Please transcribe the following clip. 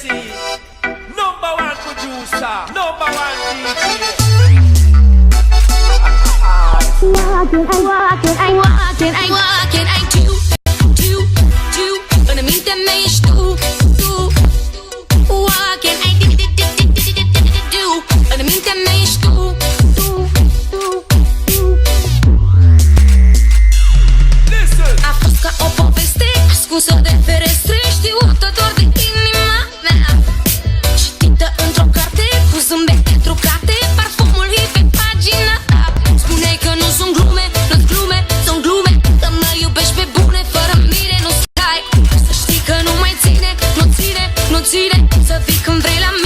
Number one producer, number one DJ. Walking, I do. În mintea mea ești tu. Walking, I do. În mintea mea ești tu. A fost ca o poveste ascunsă de ferestre, știută doar de inima mea, citită într-o carte cu zâmbete trucate, parfumul e pe pagina ta. Spuneai că nu sunt glume, nu-s glume, sunt glume, că mă iubești pe bune, fără mine nu stai. Să știi că nu mai ține, nu ține, să vii când vrei la mine.